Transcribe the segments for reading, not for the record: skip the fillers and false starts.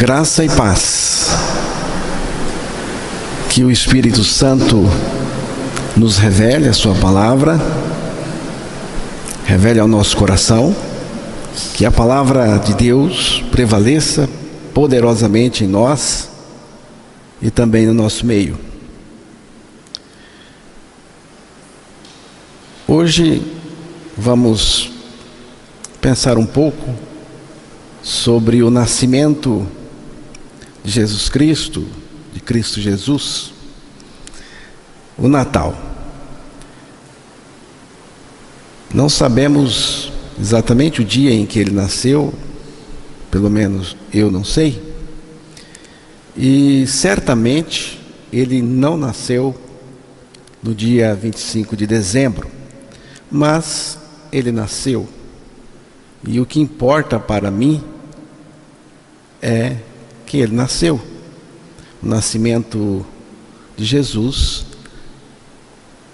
Graça e paz. Que o Espírito Santo nos revele a sua palavra, revele ao nosso coração, que a palavra de Deus prevaleça poderosamente em nós e também no nosso meio. Hoje vamos pensar um pouco sobre o nascimento de Jesus Cristo, de Cristo Jesus, o Natal. Não sabemos exatamente o dia em que ele nasceu, pelo menos eu não sei, e certamente ele não nasceu no dia 25 de dezembro, mas ele nasceu. E o que importa para mim é que ele nasceu. O nascimento de Jesus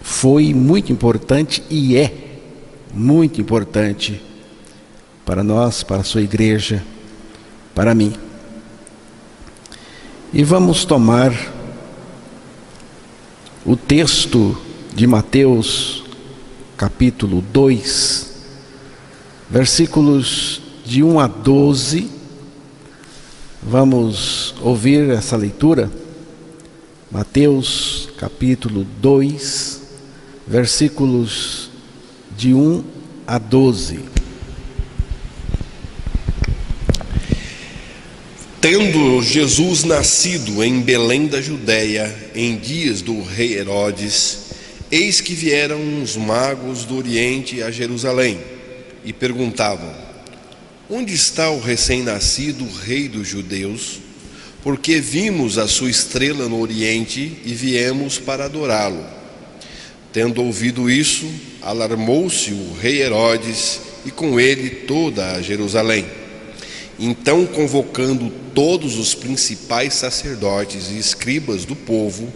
foi muito importante e é muito importante para nós, para a sua igreja, para mim. E vamos tomar o texto de Mateus, capítulo 2, versículos de 1 a 12. Vamos ouvir essa leitura. Mateus, capítulo 2, versículos de 1 a 12. Tendo Jesus nascido em Belém da Judeia, em dias do rei Herodes, eis que vieram uns magos do Oriente a Jerusalém e perguntavam: onde está o recém-nascido rei dos judeus? Porque vimos a sua estrela no Oriente e viemos para adorá-lo. Tendo ouvido isso, alarmou-se o rei Herodes e com ele toda a Jerusalém. Então, convocando todos os principais sacerdotes e escribas do povo,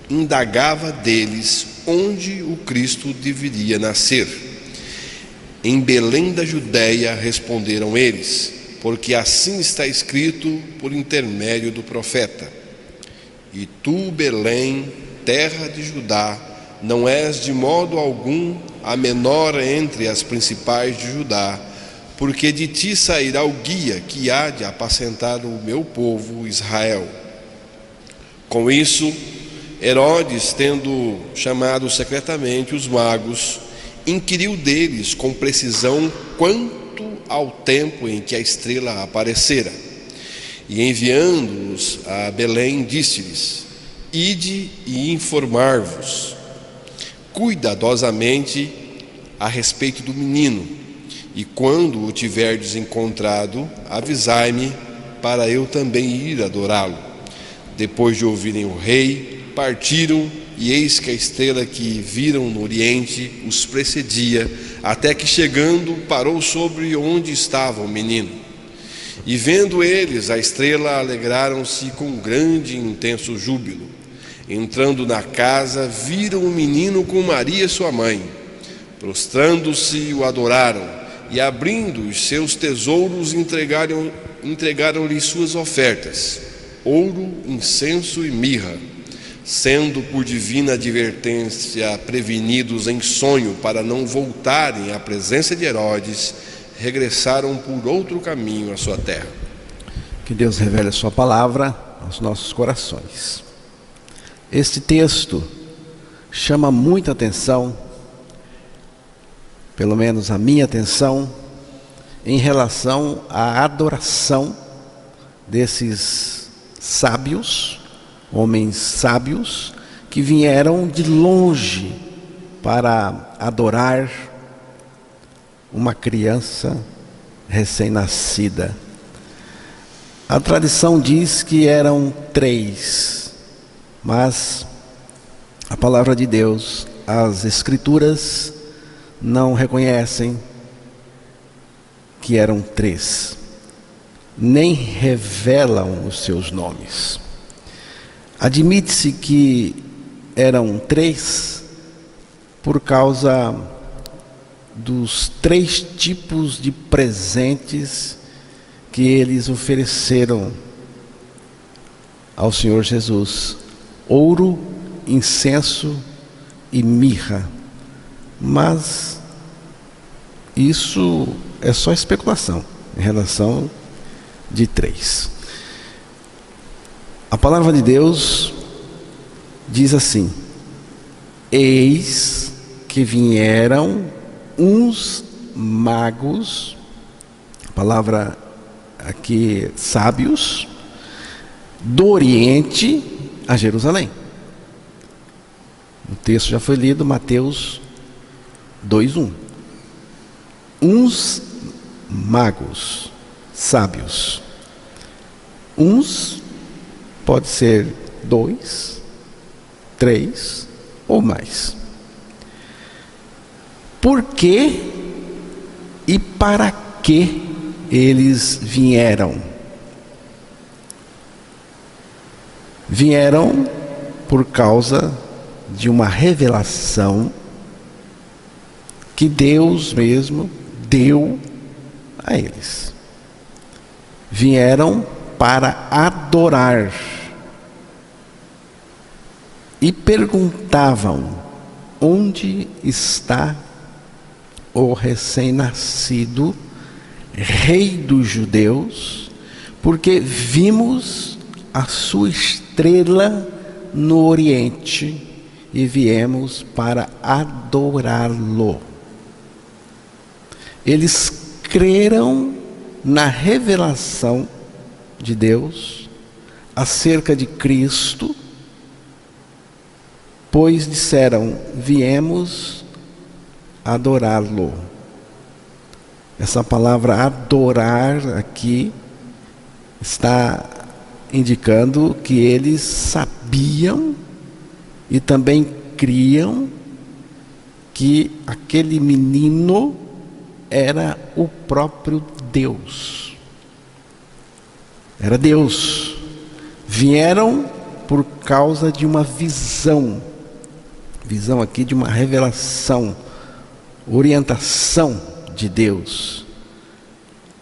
indagava deles onde o Cristo deveria nascer. Em Belém da Judeia, responderam eles, porque assim está escrito por intermédio do profeta: e tu, Belém, terra de Judá, não és de modo algum a menor entre as principais de Judá, porque de ti sairá o guia que há de apacentar o meu povo Israel. Com isso, Herodes, tendo chamado secretamente os magos, inquiriu deles com precisão quanto ao tempo em que a estrela aparecera. E enviando-os a Belém, disse-lhes: ide e informar-vos cuidadosamente a respeito do menino, e quando o tiverdes encontrado, avisai-me, para eu também ir adorá-lo. Depois de ouvirem o rei, partiram, e eis que a estrela que viram no Oriente os precedia, até que chegando parou sobre onde estava o menino. E vendo eles a estrela, alegraram-se com grande e intenso júbilo. Entrando na casa, viram o menino com Maria sua mãe. Prostrando-se, o adoraram, e abrindo os seus tesouros, entregaram-lhe suas ofertas: ouro, incenso e mirra. Sendo por divina advertência prevenidos em sonho para não voltarem à presença de Herodes, regressaram por outro caminho à sua terra. Que Deus revele a sua palavra aos nossos corações. Este texto chama muita atenção, pelo menos a minha atenção, em relação à adoração desses sábios, homens sábios, que vieram de longe para adorar uma criança recém-nascida. A tradição diz que eram 3, mas a palavra de Deus, as Escrituras, não reconhecem que eram 3, nem revelam os seus nomes. Admite-se que eram 3 por causa dos 3 tipos de presentes que eles ofereceram ao Senhor Jesus ouro, incenso e mirra. Mas isso é só especulação em relação de 3. A palavra de Deus diz assim: eis que vieram uns magos, a palavra aqui sábios, do Oriente a Jerusalém. O texto já foi lido, Mateus 2:1. Uns magos sábios. Uns pode ser 2, 3 ou mais. Por que e para que eles vieram? Vieram por causa de uma revelação que Deus mesmo deu a eles. Vieram para adorar e perguntavam: onde está o recém-nascido Rei dos Judeus? Porque vimos a sua estrela no Oriente e viemos para adorá-lo. Eles creram na revelação de Deus acerca de Cristo, pois disseram: viemos adorá-lo. Essa palavra adorar aqui está indicando que eles sabiam e também criam que aquele menino era o próprio Deus. Era Deus. Vieram por causa de uma visão aqui de uma revelação, orientação de Deus.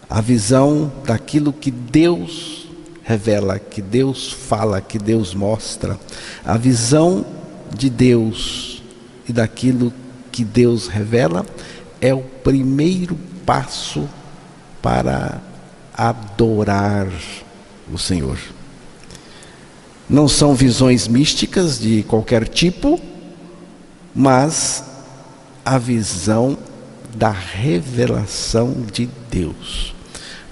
A visão daquilo que Deus revela, que Deus fala, que Deus mostra. A visão de Deus e daquilo que Deus revela é o primeiro passo para adorar o Senhor. Não são visões místicas de qualquer tipo, mas a visão da revelação de Deus.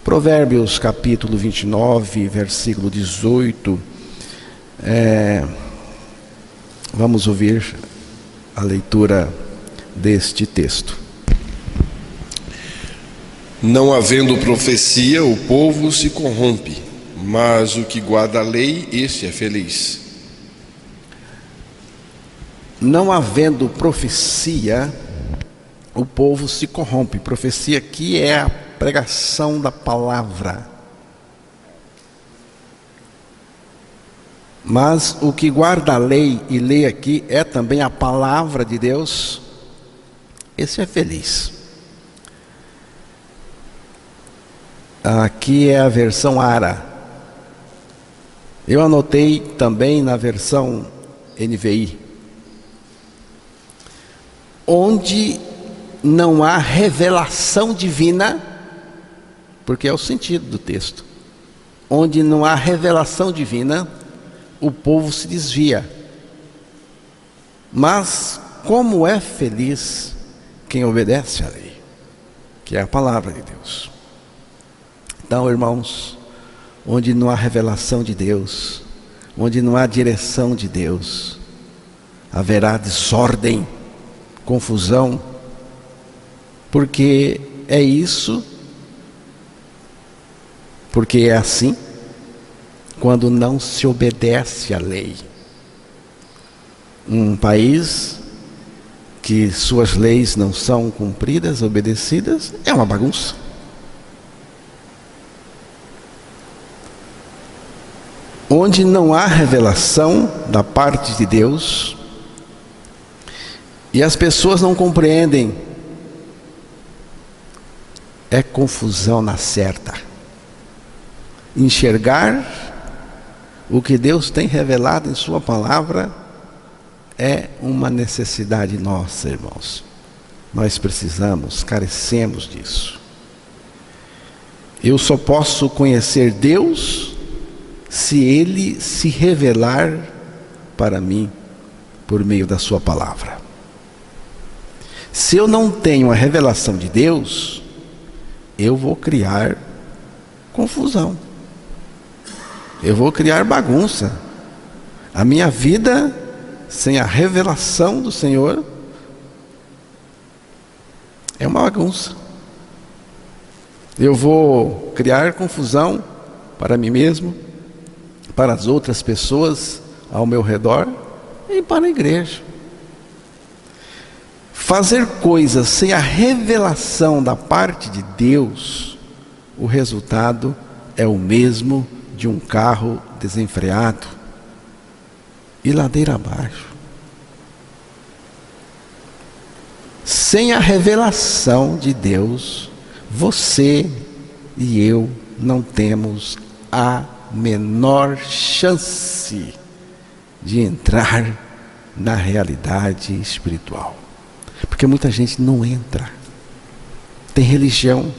Provérbios capítulo 29, versículo 18. Vamos ouvir a leitura deste texto. Não havendo profecia, o povo se corrompe, mas o que guarda a lei, esse é feliz. Não havendo profecia, o povo se corrompe. Profecia aqui é a pregação da palavra. Mas o que guarda a lei, e lei aqui é também a palavra de Deus, esse é feliz. Aqui é a versão ARA. Eu anotei também na versão NVI. Onde não há revelação divina, porque é o sentido do texto. Onde não há revelação divina, o povo se desvia. Mas como é feliz quem obedece à lei, que é a palavra de Deus. Então, irmãos, onde não há revelação de Deus, onde não há direção de Deus, haverá desordem, confusão, porque é isso, porque é assim quando não se obedece à lei. Um país que suas leis não são cumpridas, obedecidas, é uma bagunça. Onde não há revelação da parte de Deus e as pessoas não compreendem, é confusão na certa. Enxergar O que Deus tem revelado em sua palavra é uma necessidade nossa, irmãos. Nós precisamos, carecemos disso. Eu só posso conhecer Deus se Ele se revelar para mim por meio da sua palavra. Se eu não tenho a revelação de Deus, eu vou criar confusão. Eu vou criar bagunça. A minha vida sem a revelação do Senhor é uma bagunça. Eu vou criar confusão para mim mesmo, para as outras pessoas ao meu redor e para a igreja. Fazer coisas sem a revelação da parte de Deus, o resultado é o mesmo de um carro desenfreado e ladeira abaixo. Sem a revelação de Deus, você e eu não temos a menor chance de entrar na realidade espiritual. Porque muita gente não entra. Tem religião,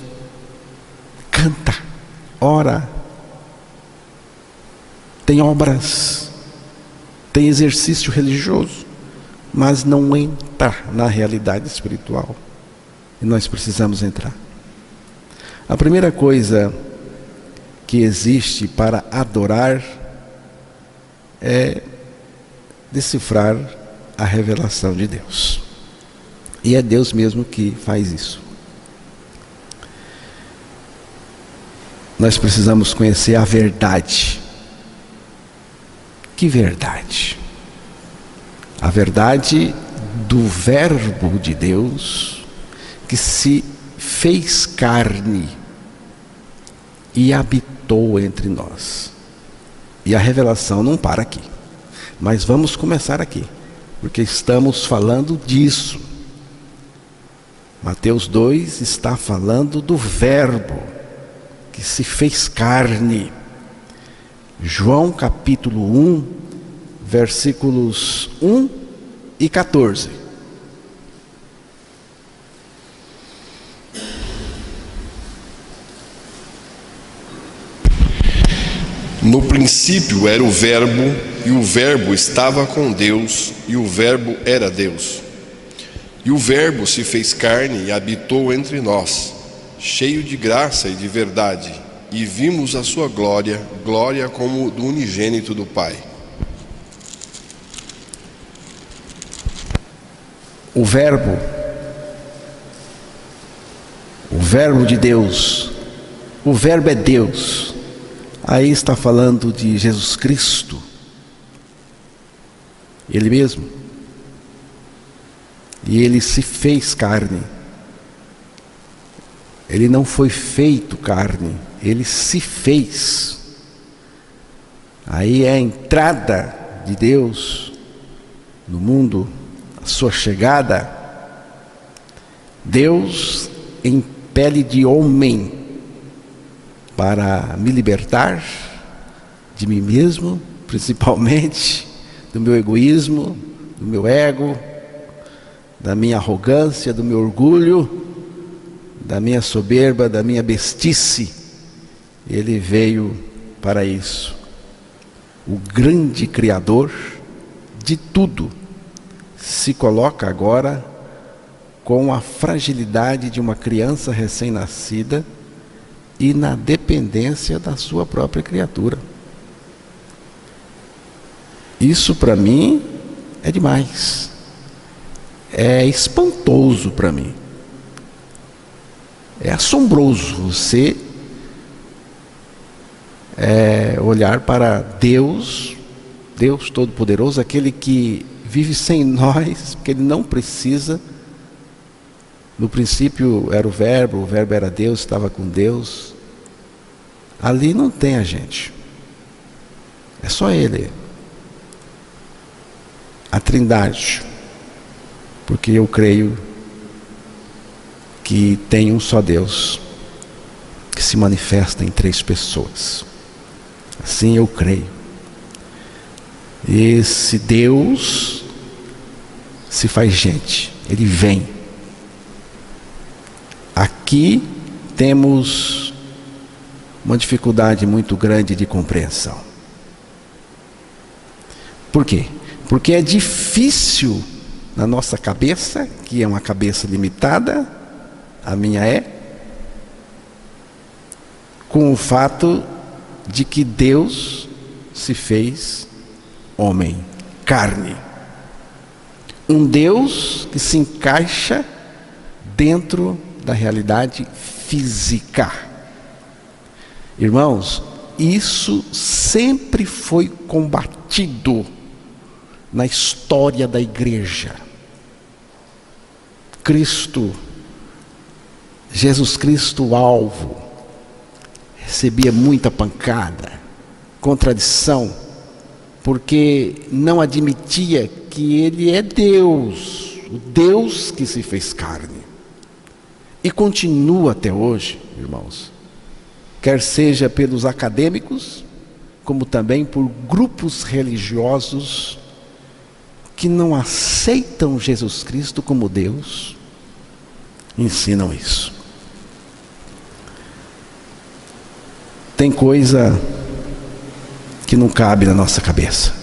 canta, ora, tem obras, tem exercício religioso, mas não entra na realidade espiritual. E nós precisamos entrar. A primeira coisa que existe para adorar é decifrar a revelação de Deus. E é Deus mesmo que faz isso. Nós precisamos conhecer a verdade. Que verdade? A verdade do Verbo de Deus que se fez carne e habitou entre nós. E a revelação não para aqui. Mas vamos começar aqui, porque estamos falando disso. Mateus 2 está falando do Verbo que se fez carne. João capítulo 1, versículos 1 e 14. No princípio era o Verbo, e o Verbo estava com Deus, e o Verbo era Deus. E o Verbo se fez carne e habitou entre nós, cheio de graça e de verdade, e vimos a sua glória, glória como do unigênito do Pai. O Verbo de Deus, o Verbo é Deus. Aí está falando de Jesus Cristo, Ele mesmo. E Ele se fez carne. Ele não foi feito carne, Ele se fez. Aí é a entrada de Deus no mundo, a sua chegada. Deus em pele de homem, para me libertar de mim mesmo, principalmente do meu egoísmo, do meu ego, da minha arrogância, do meu orgulho, da minha soberba, da minha bestice. Ele veio para isso. O grande Criador de tudo se coloca agora com a fragilidade de uma criança recém-nascida e na dependência da sua própria criatura. Isso para mim é demais. É espantoso para mim. É assombroso você olhar para Deus, Deus Todo-Poderoso, aquele que vive sem nós, porque Ele não precisa. No princípio era o Verbo era Deus, estava com Deus. Ali não tem a gente. É só Ele. A Trindade. Porque eu creio que tem um só Deus, que se manifesta em 3 pessoas. Assim eu creio. Esse Deus se faz gente, ele vem. Aqui temos uma dificuldade muito grande de compreensão. Por quê? Porque é difícil na nossa cabeça, que é uma cabeça limitada, a minha é, com o fato de que Deus se fez homem, carne. Um Deus que se encaixa dentro da realidade física. Irmãos, isso sempre foi combatido na história da igreja. Jesus Cristo alvo, recebia muita pancada, contradição, porque não admitia que ele é Deus, o Deus que se fez carne. E continua até hoje, irmãos, quer seja pelos acadêmicos, como também por grupos religiosos que não aceitam Jesus Cristo como Deus, ensinam isso. Tem coisa que não cabe na nossa cabeça,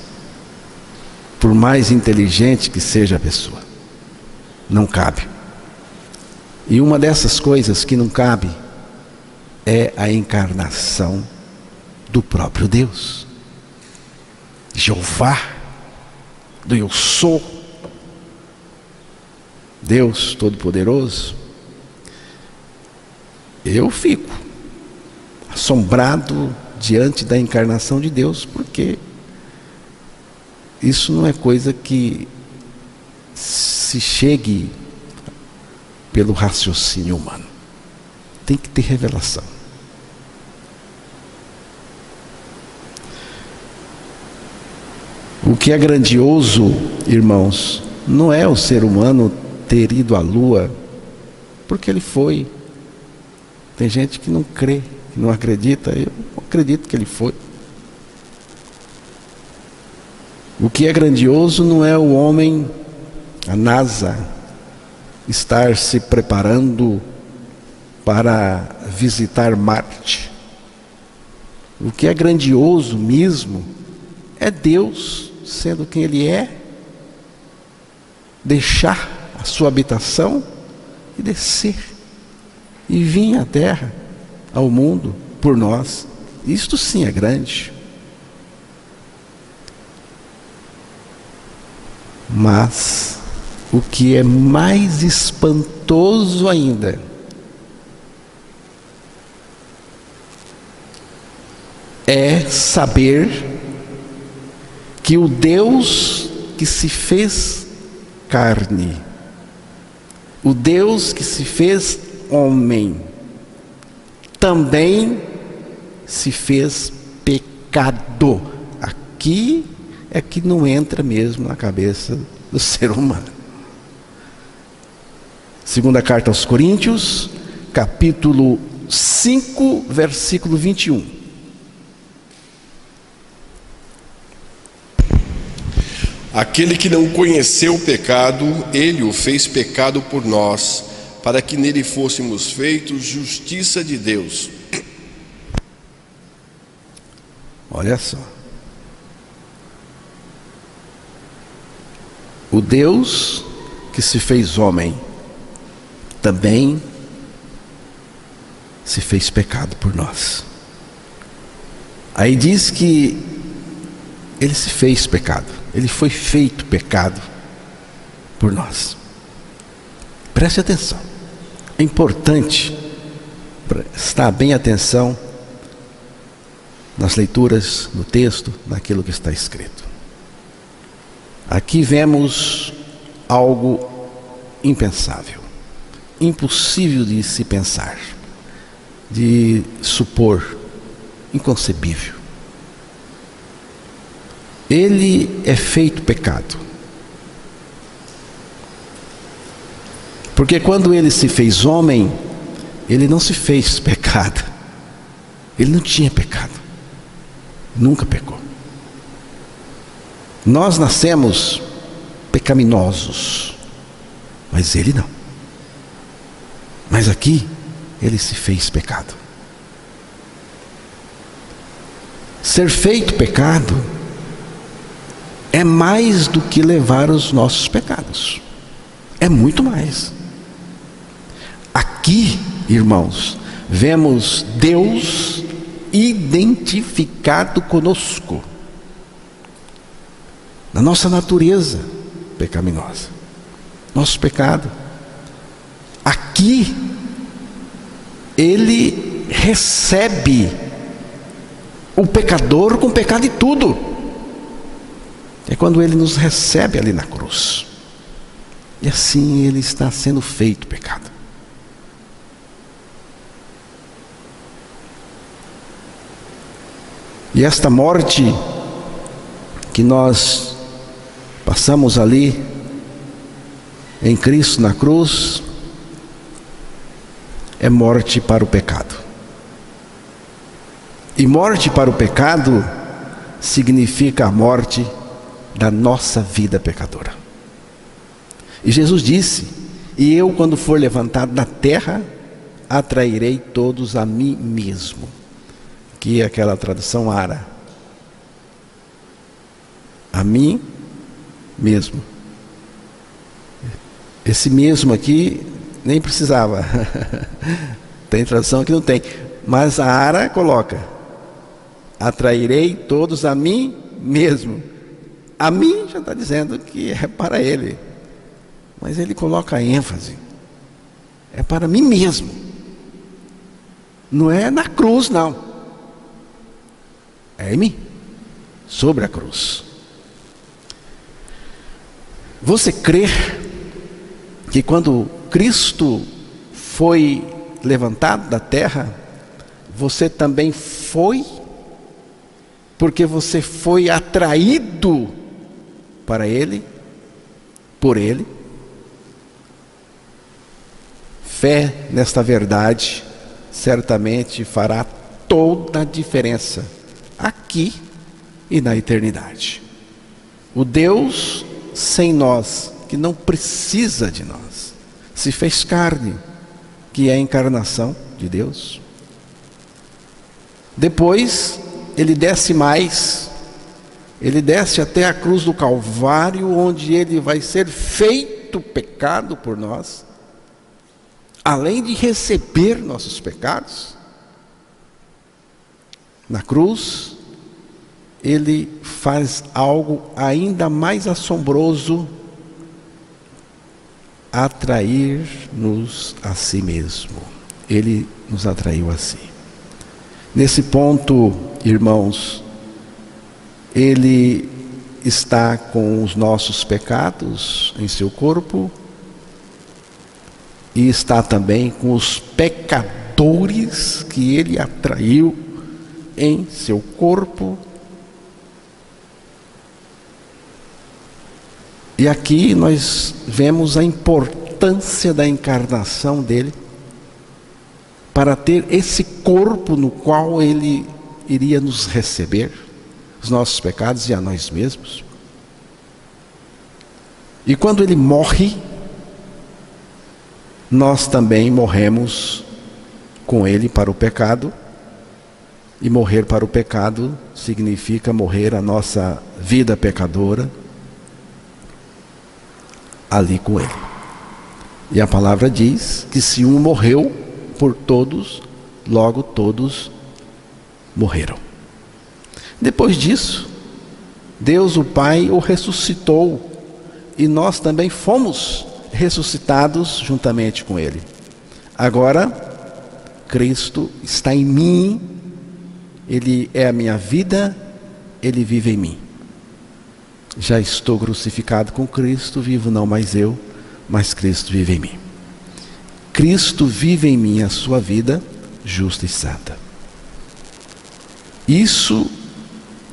por mais inteligente que seja a pessoa, não cabe. E uma dessas coisas que não cabe é a encarnação do próprio Deus, Jeová, do Eu Sou, Deus Todo-Poderoso. Eu fico assombrado diante da encarnação de Deus, porque isso não é coisa que se chegue pelo raciocínio humano. Tem que ter revelação. O que é grandioso, irmãos, não é o ser humano ter ido à lua, porque ele foi. Tem gente que não crê, que não acredita. Eu acredito que ele foi. O que é grandioso não é o homem, a NASA, estar se preparando para visitar Marte. O que é grandioso mesmo é Deus, sendo quem Ele é, deixar a sua habitação e descer e vir à terra, ao mundo, por nós. Isto sim é grande. Mas o que é mais espantoso ainda é saber que o Deus que se fez carne, o Deus que se fez homem, também se fez pecado. Aqui é que não entra mesmo na cabeça do ser humano. Segunda carta aos Coríntios, capítulo 5, versículo 21. Aquele que não conheceu o pecado, ele o fez pecado por nós, para que nele fôssemos feitos justiça de Deus. Olha só. O Deus que se fez homem também se fez pecado por nós. Aí diz que ele se fez pecado, ele foi feito pecado por nós. Preste atenção, é importante prestar bem atenção nas leituras, no texto, naquilo que está escrito. Aqui vemos algo impensável, impossível de se pensar, de supor, inconcebível. Ele é feito pecado. Porque quando ele se fez homem, ele não se fez pecado. Ele não tinha pecado. Nunca pecou. Nós nascemos pecaminosos, mas ele não. Mas aqui ele se fez pecado. Ser feito pecado é mais do que levar os nossos pecados. É muito mais. Aqui, irmãos, vemos Deus identificado conosco, na nossa natureza pecaminosa, nosso pecado. Aqui, Ele recebe o pecador com pecado e tudo. É quando Ele nos recebe ali na cruz. E assim Ele está sendo feito pecado. E esta morte que nós passamos ali em Cristo na cruz é morte para o pecado. E morte para o pecado significa a morte da nossa vida pecadora. E Jesus disse: e eu, quando for levantado da terra, atrairei todos a mim mesmo. Que é aquela tradução ara. A mim mesmo. Esse mesmo aqui nem precisava. Tem tradução que não tem. Mas a ara coloca: atrairei todos a mim mesmo. A mim já está dizendo que é para ele. Mas ele coloca a ênfase. É para mim mesmo. Não é na cruz, não. É em mim. Sobre a cruz. Você crê que quando Cristo foi levantado da terra, você também foi, porque você foi atraído para Ele, por Ele? Fé nesta verdade certamente fará toda a diferença aqui e na eternidade. O Deus sem nós, que não precisa de nós, se fez carne, que é a encarnação de Deus. Depois ele desce mais, ele desce até a cruz do Calvário, onde ele vai ser feito pecado por nós, além de receber nossos pecados. Na cruz ele faz algo ainda mais assombroso: atrair-nos a si mesmo. Ele nos atraiu a si. Nesse ponto, irmãos, Ele está com os nossos pecados em seu corpo e está também com os pecadores que Ele atraiu em seu corpo. E aqui nós vemos a importância da encarnação dele, para ter esse corpo no qual ele iria nos receber, os nossos pecados e a nós mesmos. E quando ele morre, nós também morremos com ele para o pecado. E morrer para o pecado significa morrer a nossa vida pecadora ali com ele. E a palavra diz que se um morreu por todos, logo todos morreram. Depois disso, Deus o Pai o ressuscitou, e nós também fomos ressuscitados juntamente com ele. Agora, Cristo está em mim, Ele é a minha vida, Ele vive em mim. Já estou crucificado com Cristo, vivo não mais eu, mas Cristo vive em mim. Cristo vive em mim a sua vida justa e santa. Isso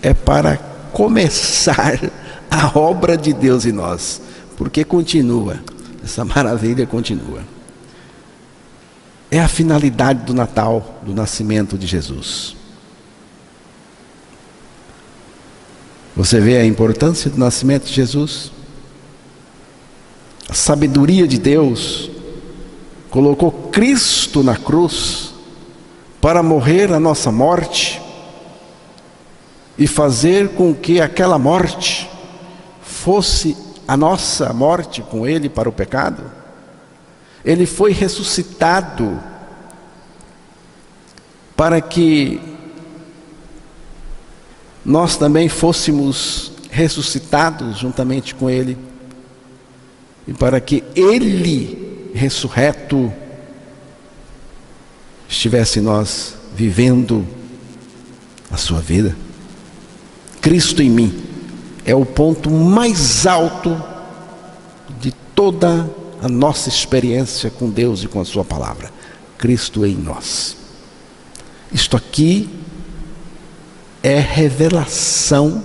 é para começar a obra de Deus em nós, porque continua, essa maravilha continua. É a finalidade do Natal, do nascimento de Jesus. Você vê a importância do nascimento de Jesus? A sabedoria de Deus colocou Cristo na cruz para morrer a nossa morte e fazer com que aquela morte fosse a nossa morte com Ele para o pecado. Ele foi ressuscitado para que nós também fôssemos ressuscitados juntamente com Ele, e para que Ele, ressurreto, estivesse em nós vivendo a sua vida. Cristo em mim é o ponto mais alto de toda a nossa experiência com Deus e com a sua palavra. Cristo em nós. Isto aqui é revelação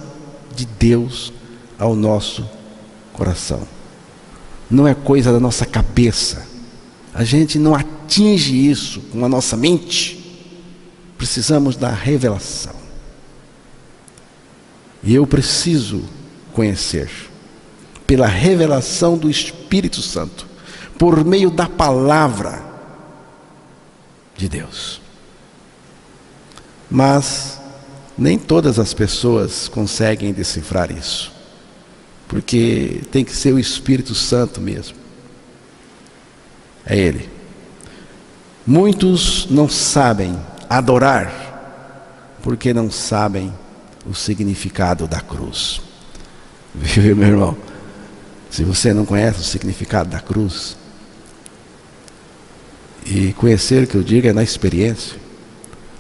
de Deus ao nosso coração. Não é coisa da nossa cabeça. A gente não atinge isso com a nossa mente. Precisamos da revelação. E eu preciso conhecer, pela revelação do Espírito Santo, por meio da palavra de Deus. Mas nem todas as pessoas conseguem decifrar isso, porque tem que ser o Espírito Santo mesmo. É Ele. Muitos não sabem adorar, porque não sabem o significado da cruz. Viu, meu irmão? Se você não conhece o significado da cruz, e conhecer, que eu digo, é na experiência,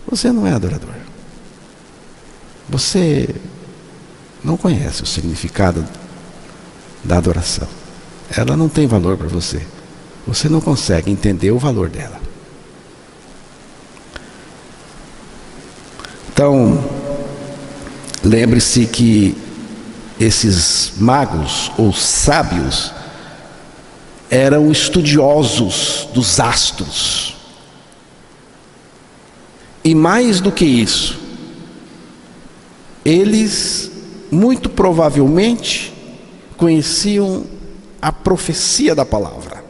você não é adorador. Você não conhece o significado da adoração. Ela não tem valor para você. Você não consegue entender o valor dela. Então, lembre-se que esses magos ou sábios eram estudiosos dos astros. E mais do que isso, eles muito provavelmente conheciam a profecia da palavra.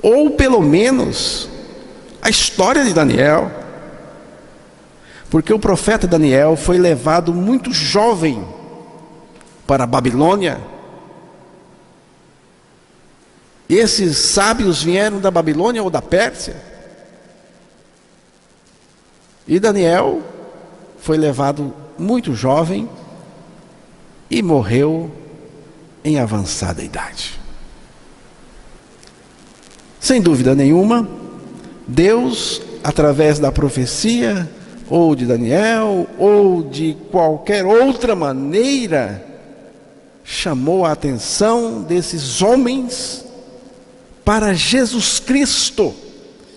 Ou pelo menos a história de Daniel. Porque o profeta Daniel foi levado muito jovem para a Babilônia. Esses sábios vieram da Babilônia ou da Pérsia. E Daniel foi levado muito jovem e morreu em avançada idade. Sem dúvida nenhuma, Deus, através da profecia, ou de Daniel, ou de qualquer outra maneira, chamou a atenção desses homens para Jesus Cristo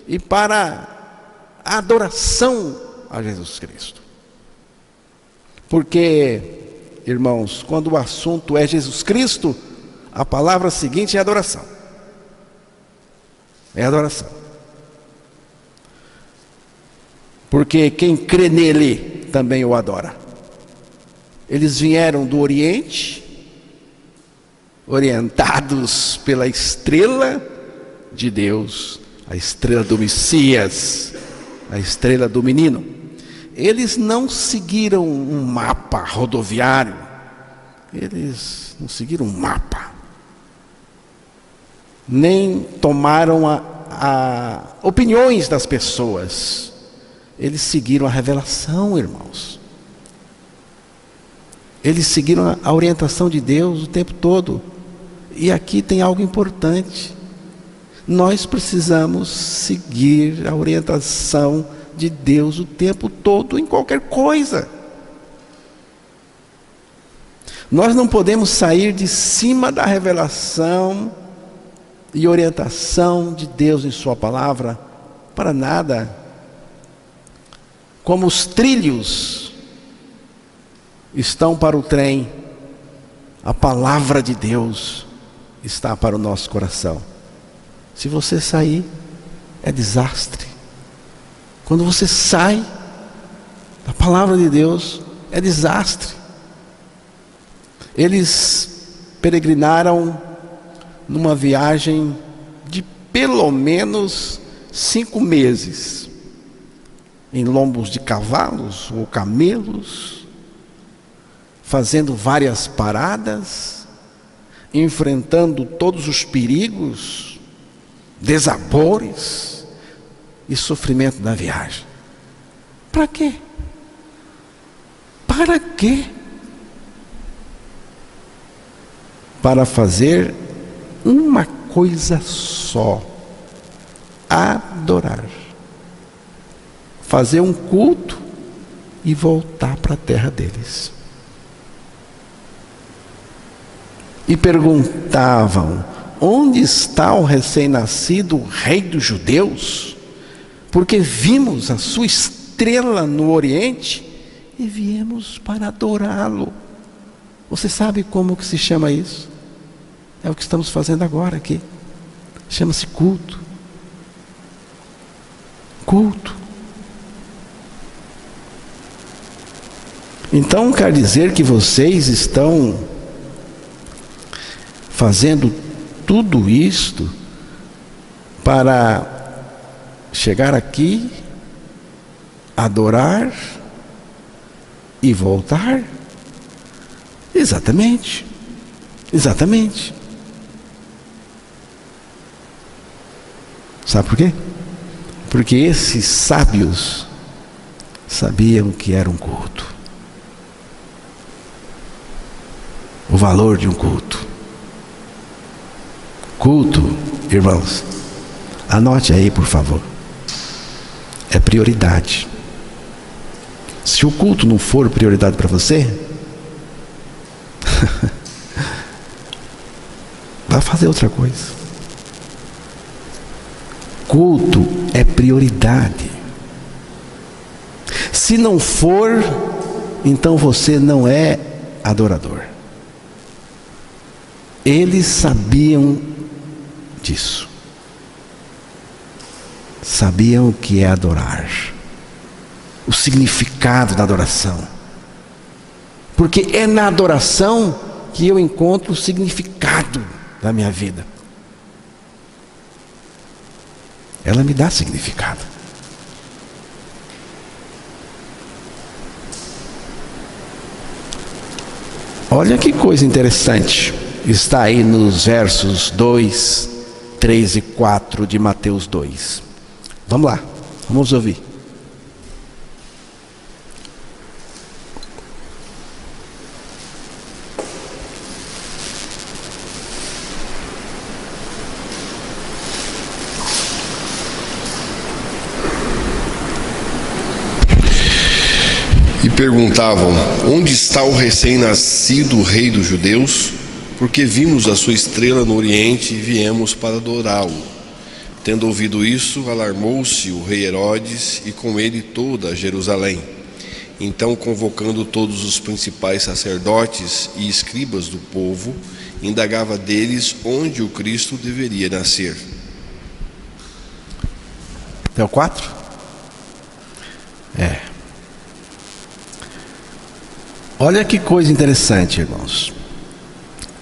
e para a adoração a Jesus Cristo. Porque, irmãos, quando o assunto é Jesus Cristo, a palavra seguinte é adoração. É adoração. Porque quem crê nele também o adora. Eles vieram do Oriente, orientados pela estrela de Deus, a estrela do Messias, a estrela do menino. Eles não seguiram um mapa rodoviário, eles não seguiram um mapa, nem tomaram opiniões das pessoas. Eles seguiram a revelação, irmãos. Eles seguiram a orientação de Deus o tempo todo. E aqui tem algo importante. Nós precisamos seguir a orientação de Deus o tempo todo, em qualquer coisa. Nós não podemos sair de cima da revelação e orientação de Deus em sua palavra para nada. Como os trilhos estão para o trem, a palavra de Deus está para o nosso coração. Se você sair, é desastre. Quando você sai da palavra de Deus, é desastre. Eles peregrinaram numa viagem de pelo menos 5 meses, em lombos de cavalos ou camelos, fazendo várias paradas, enfrentando todos os perigos, desabores e sofrimento da viagem. Para quê? Para quê? Para fazer uma coisa só: adorar, fazer um culto e voltar para a terra deles. E perguntavam: onde está o recém-nascido rei dos judeus? Porque vimos a sua estrela no Oriente e viemos para adorá-lo. Você sabe como que se chama isso? É o que estamos fazendo agora aqui. Chama-se culto. Culto. Então quer dizer que vocês estão fazendo tudo isto para chegar aqui, adorar e voltar? Exatamente. Exatamente. Sabe por quê? Porque esses sábios sabiam que era um culto. O valor de um culto. Culto, irmãos, anote aí, por favor. É prioridade. Se o culto não for prioridade para você, vá fazer outra coisa. Culto é prioridade. Se não for, então você não é adorador. Eles sabiam disso. Sabiam o que é adorar, o significado da adoração. Porque é na adoração que eu encontro o significado da minha vida. Ela me dá significado. Olha que coisa interessante. Está aí nos versos 2, 3 e 4 de Mateus 2. Vamos lá, vamos ouvir. Perguntavam: onde está o recém-nascido rei dos judeus? Porque vimos a sua estrela no Oriente e viemos para adorá-lo. Tendo ouvido isso, alarmou-se o rei Herodes e com ele toda Jerusalém. Então, convocando todos os principais sacerdotes e escribas do povo, indagava deles onde o Cristo deveria nascer. Até o 4? Olha que coisa interessante, irmãos.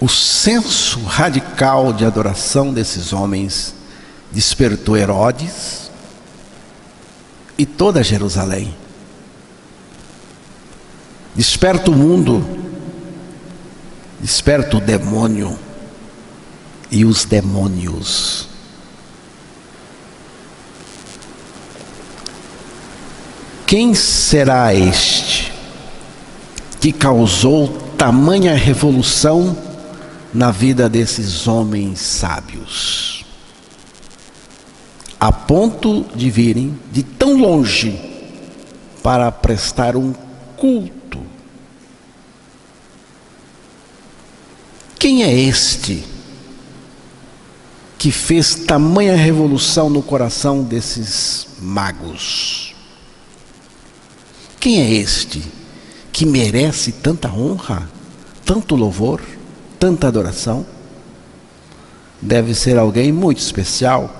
O senso radical de adoração desses homens despertou Herodes e toda Jerusalém. Desperta o mundo, desperta o demônio e os demônios. Quem será este que causou tamanha revolução na vida desses homens sábios, a ponto de virem de tão longe para prestar um culto? Quem é este que fez tamanha revolução no coração desses magos? Quem é este que merece tanta honra, tanto louvor, tanta adoração? Deve ser alguém muito especial.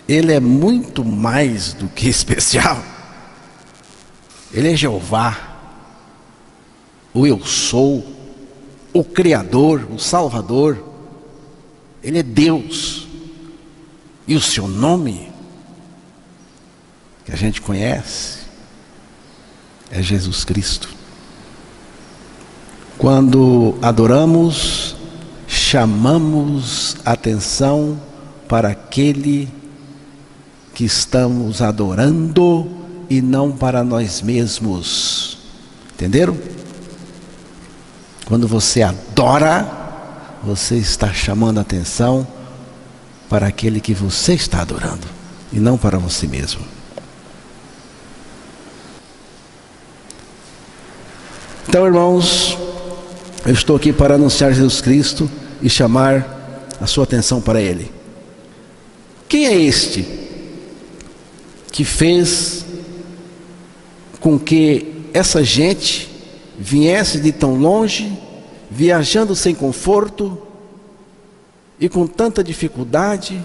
Ele é muito mais do que especial. Ele é Jeová, o eu sou, o Criador, o Salvador. Ele é Deus. E o seu nome, que a gente conhece, é Jesus Cristo. Quando adoramos, chamamos atenção para aquele que estamos adorando e não para nós mesmos. Entenderam? Quando você adora, você está chamando atenção para aquele que você está adorando e não para você mesmo. Então, irmãos, eu estou aqui para anunciar Jesus Cristo e chamar a sua atenção para Ele. Quem é este que fez com que essa gente viesse de tão longe, viajando sem conforto e com tanta dificuldade,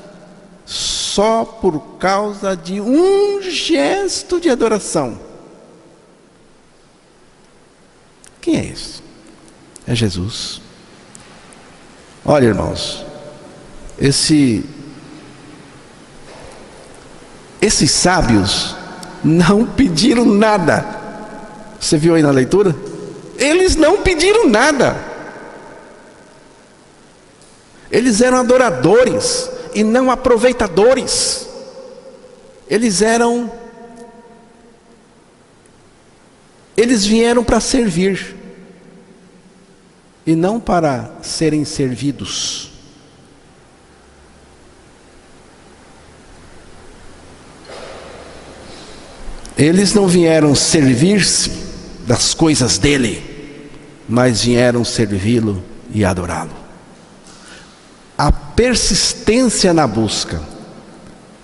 só por causa de um gesto de adoração? Quem é esse? É Jesus. Olha, irmãos, esses sábios não pediram nada. Você viu aí na leitura? Eles não pediram nada. Eles eram adoradores e não aproveitadores. Eles vieram para servir e não para serem servidos. Eles não vieram servir-se das coisas dele, mas vieram servi-lo e adorá-lo. A persistência na busca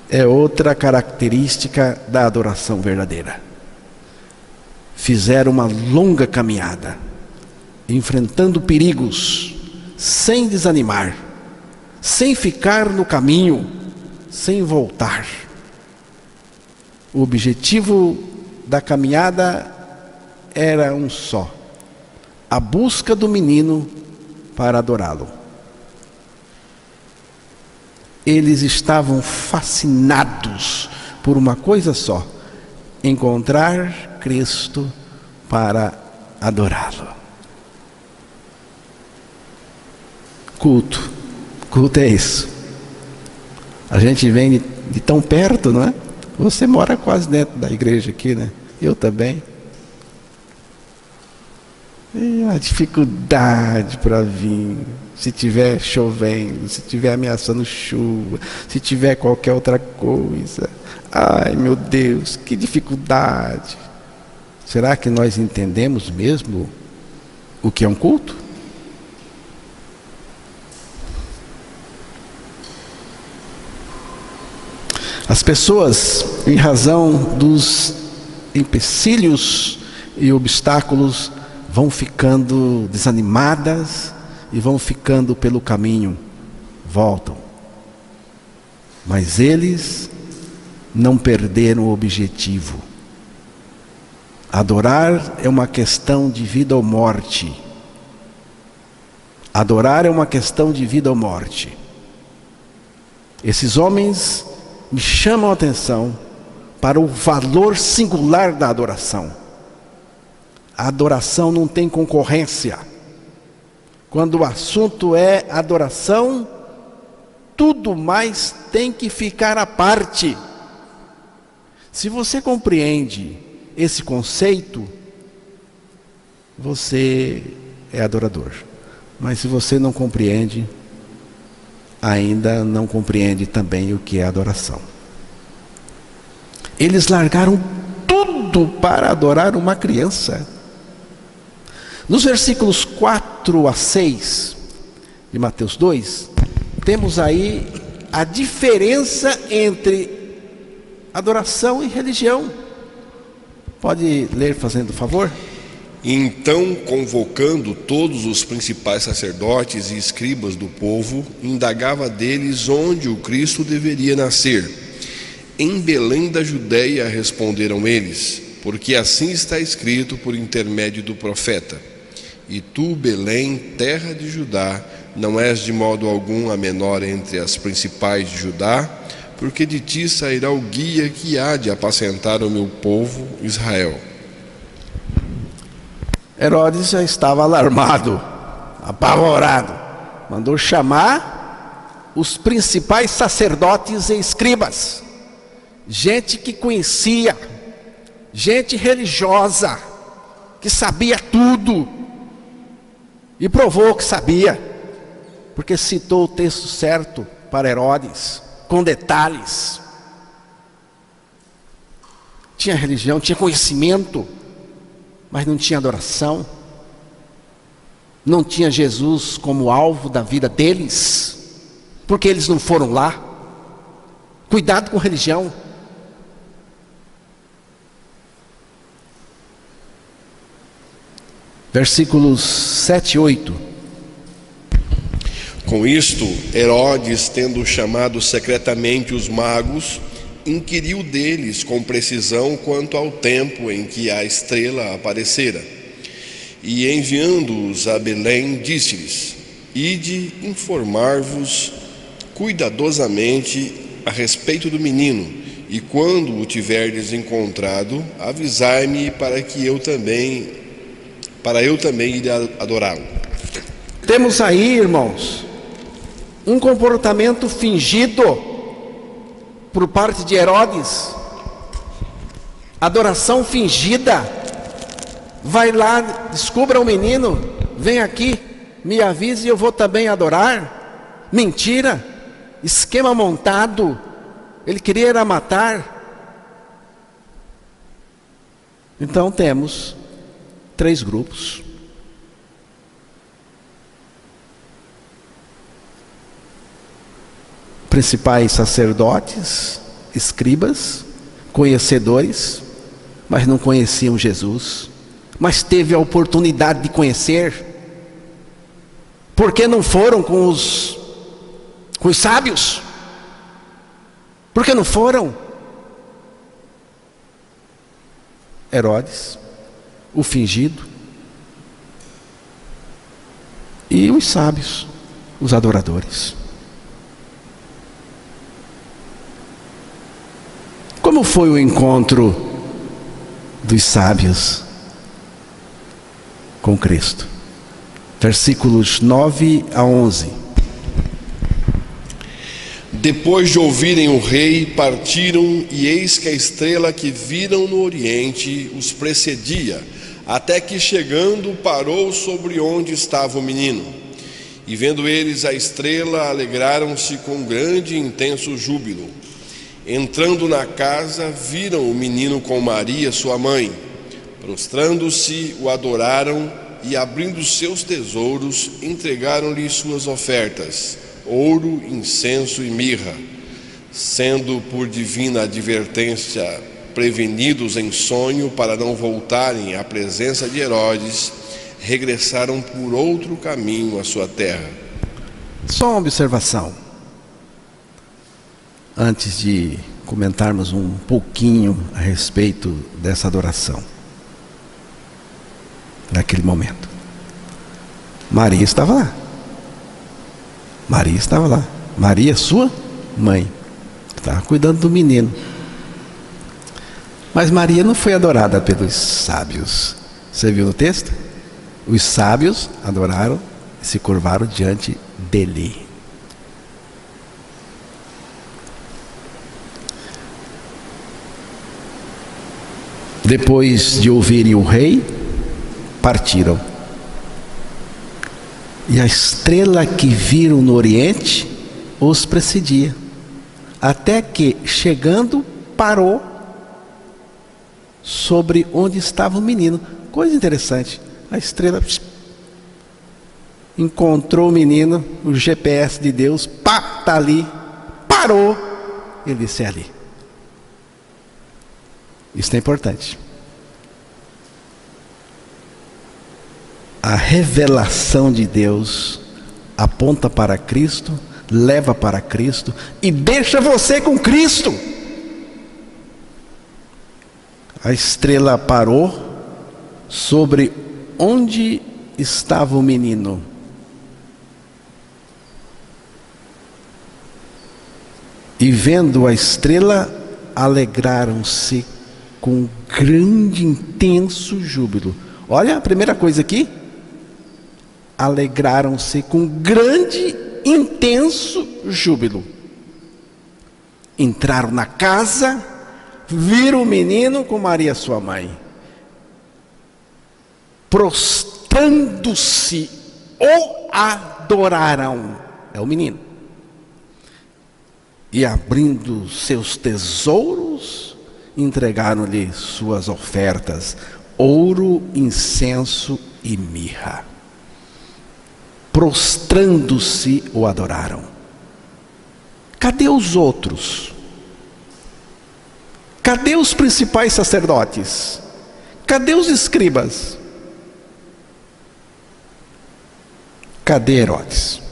é outra característica da adoração verdadeira. Fizeram uma longa caminhada, enfrentando perigos, sem desanimar, sem ficar no caminho, sem voltar. O objetivo da caminhada era um só: a busca do menino para adorá-lo. Eles estavam fascinados por uma coisa só: encontrar Cristo para adorá-lo. Culto é isso. A gente vem de tão perto, não é? Você mora quase dentro da igreja aqui, né? Eu também. E a dificuldade para vir, se tiver chovendo, se tiver ameaçando chuva, se tiver qualquer outra coisa. Ai, meu Deus, que dificuldade. Será que nós entendemos mesmo o que é um culto? As pessoas, em razão dos empecilhos e obstáculos, vão ficando desanimadas e vão ficando pelo caminho, voltam. Mas eles não perderam o objetivo. Adorar é uma questão de vida ou morte. Adorar é uma questão de vida ou morte. Esses homens me chamam a atenção para o valor singular da adoração. A adoração não tem concorrência. Quando o assunto é adoração, tudo mais tem que ficar à parte. Se você compreende esse conceito, você é adorador. Mas se você não compreende, ainda não compreende também o que é adoração. Eles largaram tudo para adorar uma criança. Nos versículos 4 a 6 de Mateus 2, temos aí a diferença entre adoração e religião. Pode ler fazendo favor? Então, convocando todos os principais sacerdotes e escribas do povo, indagava deles onde o Cristo deveria nascer. Em Belém da Judeia, responderam eles, porque assim está escrito por intermédio do profeta: E tu, Belém, terra de Judá, não és de modo algum a menor entre as principais de Judá, porque de ti sairá o guia que há de apacentar o meu povo Israel. Herodes já estava alarmado, apavorado. Mandou chamar os principais sacerdotes e escribas, gente que conhecia, gente religiosa, que sabia tudo, e provou que sabia, porque citou o texto certo para Herodes, com detalhes. Tinha religião, tinha conhecimento, mas não tinha adoração, não tinha Jesus como alvo da vida deles, porque eles não foram lá. Cuidado com religião. Versículos 7 e 8. Com isto, Herodes, tendo chamado secretamente os magos, inquiriu deles com precisão quanto ao tempo em que a estrela aparecera. E enviando-os a Belém, disse-lhes: Ide informar-vos cuidadosamente a respeito do menino, e quando o tiverdes encontrado, avisai-me para eu também ir adorá-lo. Temos aí, irmãos, um comportamento fingido por parte de Herodes, adoração fingida. Vai lá, descubra o menino, vem aqui, me avise e eu vou também adorar. Mentira, esquema montado, ele queria era matar. Então temos 3 grupos. Principais sacerdotes, escribas, conhecedores, mas não conheciam Jesus, mas teve a oportunidade de conhecer. Por que não foram com os sábios? Por que não foram? Herodes, o fingido, e os sábios, os adoradores. Como foi o encontro dos sábios com Cristo? Versículos 9 a 11. Depois de ouvirem o rei, partiram, e eis que a estrela que viram no oriente os precedia, até que chegando parou sobre onde estava o menino. E vendo eles a estrela, alegraram-se com grande e intenso júbilo. Entrando na casa, viram o menino com Maria, sua mãe. Prostrando-se, o adoraram e, abrindo seus tesouros, entregaram-lhe suas ofertas: ouro, incenso e mirra. Sendo por divina advertência prevenidos em sonho para não voltarem à presença de Herodes, regressaram por outro caminho à sua terra. Só uma observação, antes de comentarmos um pouquinho a respeito dessa adoração. Naquele momento, Maria estava lá. Maria estava lá. Maria, sua mãe, estava cuidando do menino. Mas Maria não foi adorada pelos sábios. Você viu no texto? Os sábios adoraram e se curvaram diante dele. Depois de ouvirem o rei, partiram. E a estrela que viram no oriente os precedia, até que, chegando, parou sobre onde estava o menino. Coisa interessante, a estrela encontrou o menino, o GPS de Deus, pá, está ali, parou, ele disse: é ali. Isso é importante. A revelação de Deus aponta para Cristo, leva para Cristo e deixa você com Cristo. A estrela parou sobre onde estava o menino? E vendo a estrela, alegraram-se com grande, intenso júbilo. Olha a primeira coisa aqui. Alegraram-se com grande, intenso júbilo. Entraram na casa, viram o menino com Maria sua mãe. Prostrando-se, o adoraram. É o menino. E abrindo seus tesouros, entregaram-lhe suas ofertas: ouro, incenso e mirra. Prostrando-se, o adoraram. Cadê os outros? Cadê os principais sacerdotes? Cadê os escribas? Cadê Herodes?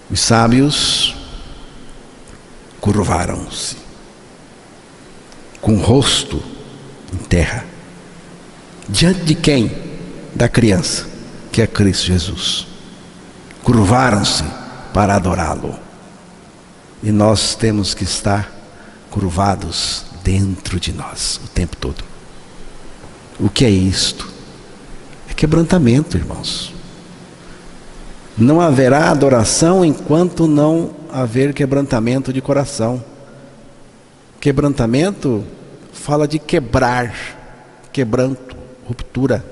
Os sábios curvaram-se, com o rosto em terra. Diante de quem? Da criança, que é Cristo Jesus. Curvaram-se para adorá-lo. E nós temos que estar curvados dentro de nós o tempo todo. O que é isto? É quebrantamento, irmãos. Não haverá adoração enquanto não haver quebrantamento de coração. Quebrantamento fala de quebrar, quebranto, ruptura.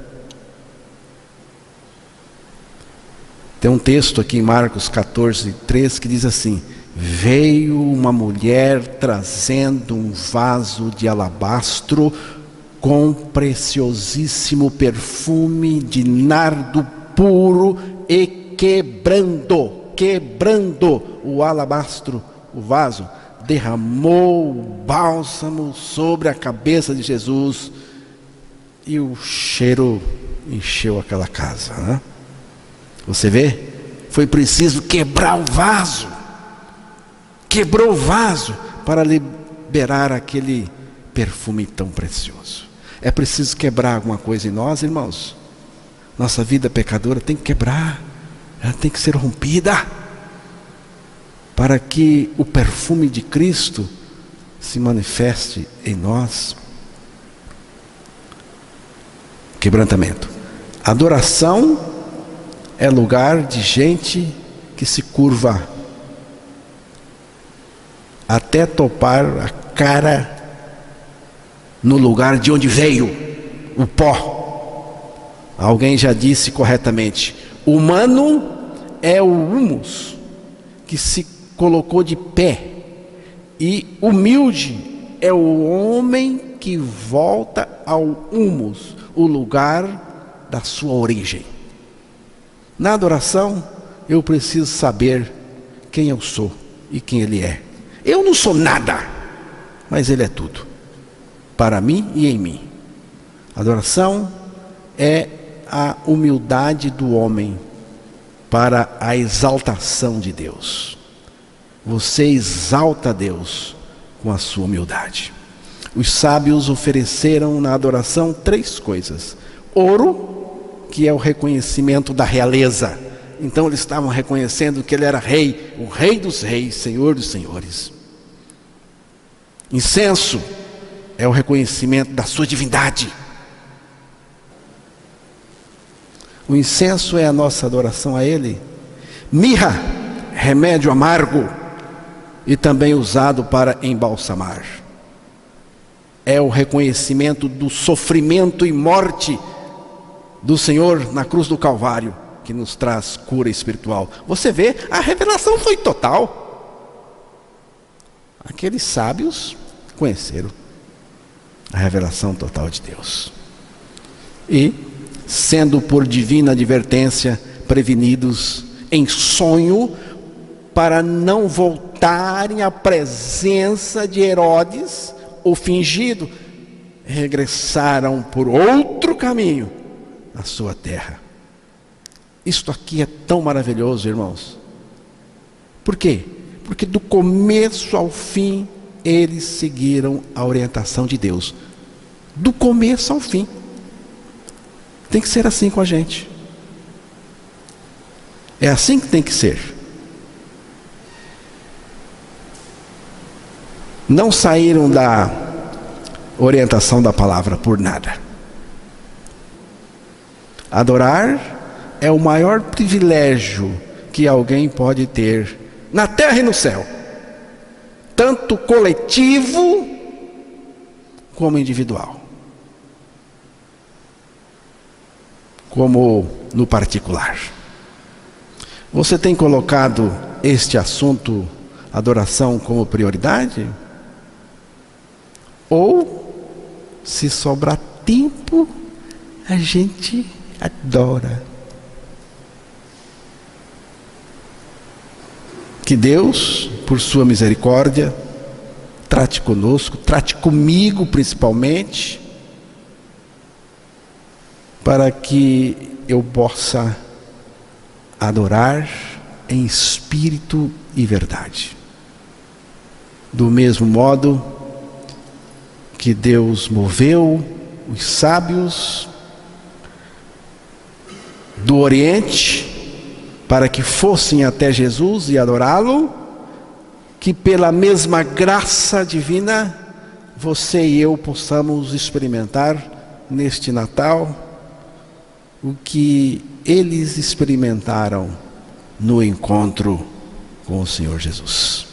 Tem um texto aqui em Marcos 14:3 que diz assim: veio uma mulher trazendo um vaso de alabastro com preciosíssimo perfume de nardo puro, e quebrando o alabastro, o vaso, derramou o bálsamo sobre a cabeça de Jesus, e o cheiro encheu aquela casa, né? Você vê? Foi preciso quebrar o vaso. Quebrou o vaso para liberar aquele perfume tão precioso. É preciso quebrar alguma coisa em nós, irmãos. Nossa vida pecadora tem que quebrar. Ela tem que ser rompida, para que o perfume de Cristo se manifeste em nós. Quebrantamento. Adoração é lugar de gente que se curva até topar a cara no lugar de onde veio, o pó. Alguém já disse corretamente: humano é o humus que se colocou de pé, e humilde é o homem que volta ao humus, o lugar da sua origem. Na adoração, eu preciso saber quem eu sou e quem Ele é. Eu não sou nada, mas Ele é tudo, para mim e em mim. Adoração é a humildade do homem para a exaltação de Deus. Você exalta Deus com a sua humildade. Os sábios ofereceram na adoração 3 coisas: ouro, que é o reconhecimento da realeza. Então eles estavam reconhecendo que Ele era rei, o rei dos reis, Senhor dos senhores. Incenso é o reconhecimento da sua divindade. O incenso é a nossa adoração a Ele. Mirra, remédio amargo, e também usado para embalsamar. É o reconhecimento do sofrimento e morte do Senhor na cruz do Calvário, que nos traz cura espiritual. Você vê, a revelação foi total. Aqueles sábios conheceram a revelação total de Deus. E, sendo por divina advertência prevenidos em sonho, para não voltarem à presença de Herodes, o fingido, regressaram por outro caminho à sua terra. Isto aqui é tão maravilhoso, irmãos. Por quê? Porque do começo ao fim, eles seguiram a orientação de Deus. Do começo ao fim. Tem que ser assim com a gente. É assim que tem que ser. Não saíram da orientação da palavra por nada. Adorar é o maior privilégio que alguém pode ter na terra e no céu, tanto coletivo como individual, como no particular. Você tem colocado este assunto, adoração, como prioridade? Ou, se sobrar tempo, a gente adora? Que Deus, por sua misericórdia, trate conosco, trate comigo principalmente, para que eu possa adorar em espírito e verdade. Do mesmo modo que Deus moveu os sábios do Oriente para que fossem até Jesus e adorá-lo, que pela mesma graça divina você e eu possamos experimentar neste Natal o que eles experimentaram no encontro com o Senhor Jesus.